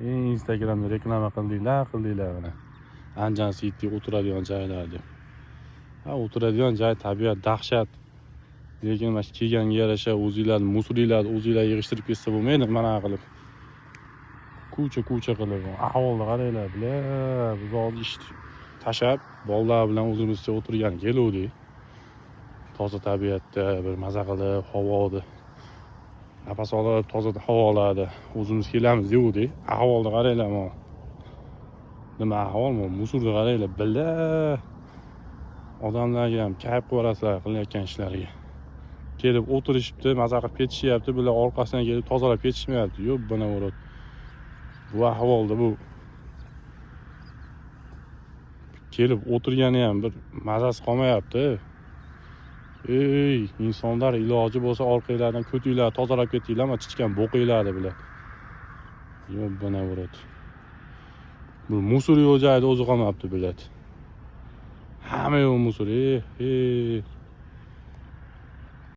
Instagramda reklama qildinglar mana. Anjan City o'tiradigan joylar deb. Ha, o'tiradigan joy tabiat dahshat. Lekin mana shu kelganga yarasha o'zingizlar musuliylarni o'zingizlar yig'ishtirib ketsa bo'lmaydi, mana qilib. Ko'cha qilib, ahvolni qaranglar, biz hozir ish tashab, bolalar bilan o'zimizcha o'tirgan keluvdik. Toza tabiatda bir maza qilib, havoda nafas olib, toza havolarda o'zimiz kelamiz devdik. Ahvolni qaranglar mana. Nima ahvol, musulni qaranglar, odamlarga ham kayf ko'rasizlar qilayotgan ishlariga. Kelib o'tirishibdi, maza qilib ketishyapti, bular orqasidan kelib tozalab ketishmayapti. Yo'q, buni urib. Bu ahvolda bu kelib o'tirgani ham bir mazasi qolmayapti. Insonlar iloji bo'lsa orqanglardan ko'tinglar tozalab ketinglar, mana chichgan bo'qinglarni bilan. Yo'q, buni urib. Bu musul yo'q joyda o'zi qolmabdi, bilat. Hamma yo'q musul.